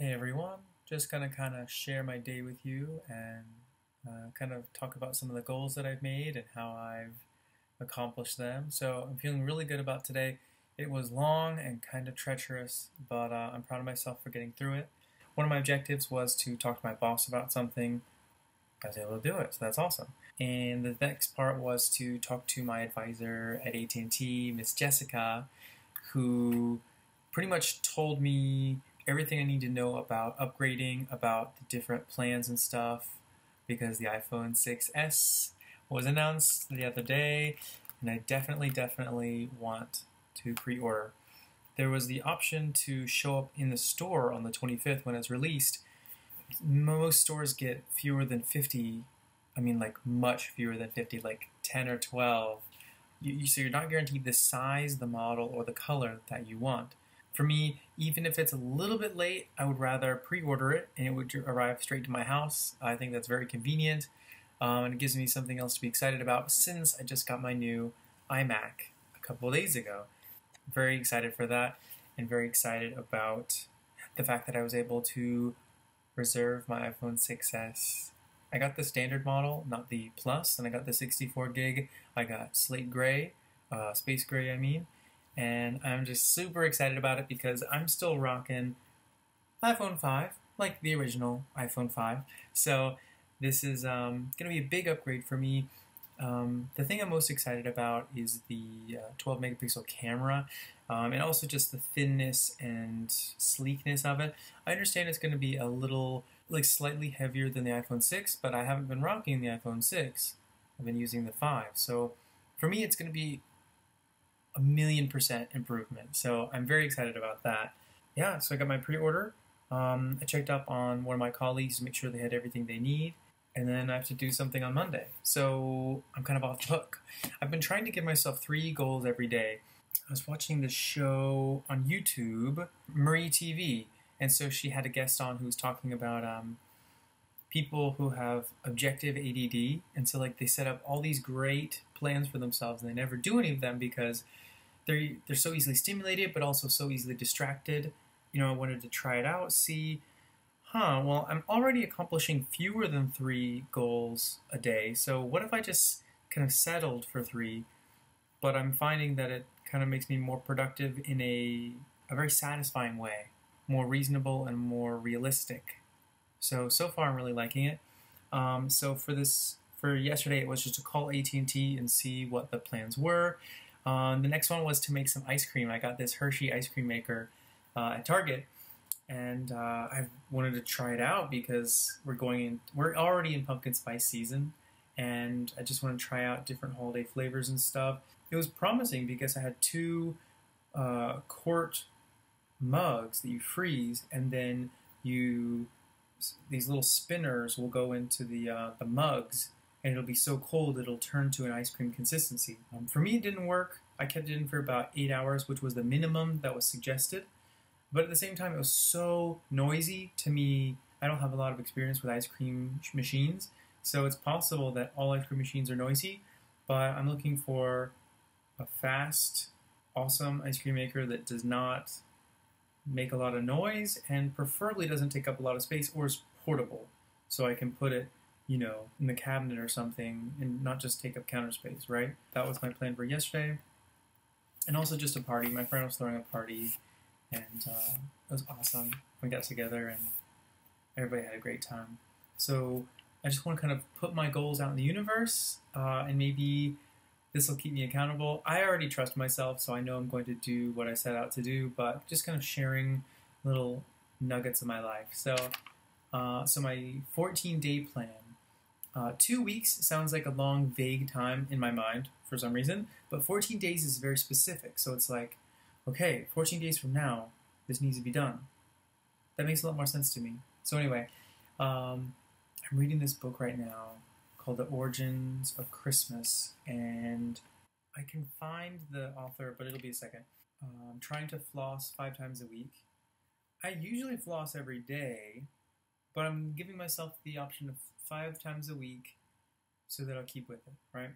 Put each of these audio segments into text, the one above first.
Hey everyone, just gonna kind of share my day with you and kind of talk about some of the goals that I've made and how I've accomplished them. So I'm feeling really good about today. It was long and kind of treacherous, but I'm proud of myself for getting through it. One of my objectives was to talk to my boss about something. I was able to do it, so that's awesome. And the next part was to talk to my advisor at AT&T, Miss Jessica, who pretty much told me everything I need to know about upgrading, about the different plans and stuff, because the iPhone 6s was announced the other day, and I definitely want to pre-order. There was the option to show up in the store on the 25th when it's released. Most stores get fewer than 50, I mean like much fewer than 50, like 10 or 12. So you're not guaranteed the size, the model, or the color that you want. For me, even if it's a little bit late, I would rather pre-order it and it would arrive straight to my house. I think that's very convenient, and it gives me something else to be excited about since I just got my new iMac a couple of days ago. Very excited for that, and very excited about the fact that I was able to reserve my iPhone 6s. I got the standard model, not the Plus, and I got the 64 gig. I got slate gray, space gray, I mean, and I'm just super excited about it because I'm still rocking iPhone 5, like the original iPhone 5. So this is going to be a big upgrade for me. The thing I'm most excited about is the 12 megapixel camera, and also just the thinness and sleekness of it. I understand it's going to be a little, like slightly heavier than the iPhone 6, but I haven't been rocking the iPhone 6. I've been using the 5. So for me, it's going to be a 1,000,000% improvement. So I'm very excited about that. Yeah, so I got my pre-order. I checked up on one of my colleagues to make sure they had everything they need, and then I have to do something on Monday. So I'm kind of off the hook. I've been trying to give myself 3 goals every day. I was watching this show on YouTube, Marie TV, and so she had a guest on who was talking about people who have objective ADD, and so like they set up all these great plans for themselves, and they never do any of them because they're so easily stimulated, but also so easily distracted. You know, I wanted to try it out, see, well, I'm already accomplishing fewer than 3 goals a day, so what if I just kind of settled for 3, but I'm finding that it kind of makes me more productive in a very satisfying way, more reasonable and more realistic. So far I'm really liking it. So for yesterday, it was just to call AT&T and see what the plans were. The next one was to make some ice cream. I got this Hershey ice cream maker at Target, and I wanted to try it out because we're already in pumpkin spice season, and I just want to try out different holiday flavors and stuff. It was promising because I had 2 quart mugs that you freeze, and then these little spinners will go into the mugs, and it'll be so cold it'll turn to an ice cream consistency. For me, it didn't work. I kept it in for about 8 hours, which was the minimum that was suggested. But at the same time, it was so noisy to me. I don't have a lot of experience with ice cream machines, so it's possible that all ice cream machines are noisy, but I'm looking for a fast, awesome ice cream maker that does not make a lot of noise and preferably doesn't take up a lot of space or is portable, so I can put it, you know, in the cabinet or something and not just take up counter space, right? That was my plan for yesterday. And also just a party. My friend was throwing a party, and it was awesome. We got together and everybody had a great time. So I just want to kind of put my goals out in the universe, and maybe this will keep me accountable. I already trust myself, so I know I'm going to do what I set out to do, but just kind of sharing little nuggets of my life. So my 14-day plan. 2 weeks sounds like a long, vague time in my mind for some reason, but 14 days is very specific. So it's like, okay, 14 days from now, this needs to be done. That makes a lot more sense to me. So anyway, I'm reading this book right now called The Origins of Christmas, and I can find the author, but it'll be a second. I'm trying to floss 5 times a week. I usually floss every day, but I'm giving myself the option of 5 times a week so that I'll keep with it, right?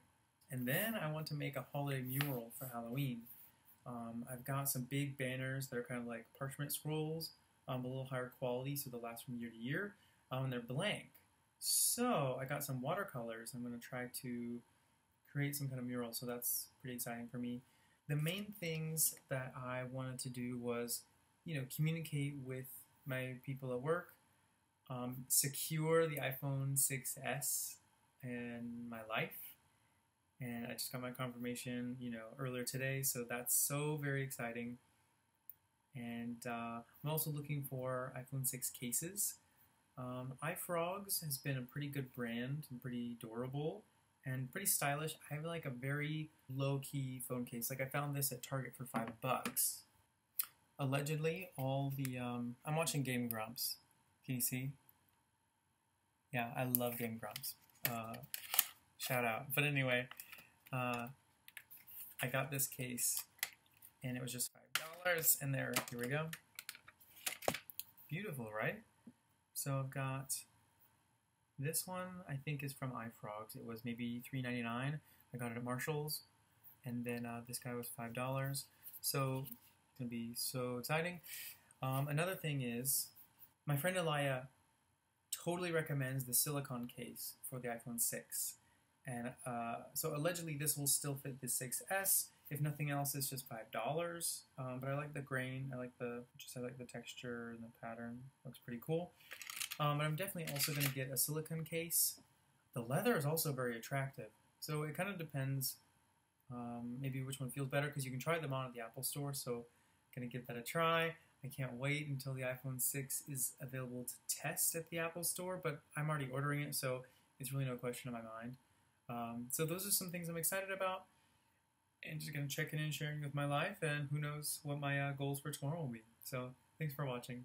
And then I want to make a holiday mural for Halloween. I've got some big banners that are kind of like parchment scrolls a little higher quality, so they'll last from year to year, and they're blank. So I got some watercolors. I'm going to try to create some kind of mural, so that's pretty exciting for me. The main things that I wanted to do was, communicate with my people at work, secure the iPhone 6s in my life, and I just got my confirmation, earlier today, so that's so very exciting. And I'm also looking for iPhone 6 cases. iFrogz has been a pretty good brand and pretty durable and pretty stylish. I have like a very low-key phone case. Like I found this at Target for $5. Allegedly, all the I'm watching Game Grumps. Can you see? Yeah, I love Game Grumps. Shout out. But anyway, I got this case, and it was just $5. And here we go. Beautiful, right? So I've got this one. I think is from iFrogz. It was maybe $3.99. I got it at Marshall's, and then this guy was $5. So it's gonna be so exciting. Another thing is, my friend Elia totally recommends the silicone case for the iPhone 6. And so allegedly this will still fit the 6S. If nothing else, it's just $5. But I like the grain. I like the texture and the pattern. Looks pretty cool. But I'm definitely also going to get a silicone case. The leather is also very attractive. So it kind of depends maybe which one feels better, because you can try them on at the Apple Store. So I'm going to give that a try. I can't wait until the iPhone 6 is available to test at the Apple Store, but I'm already ordering it, so it's really no question in my mind. So those are some things I'm excited about, and just going to check in and sharing with my life, and who knows what my goals for tomorrow will be. So thanks for watching.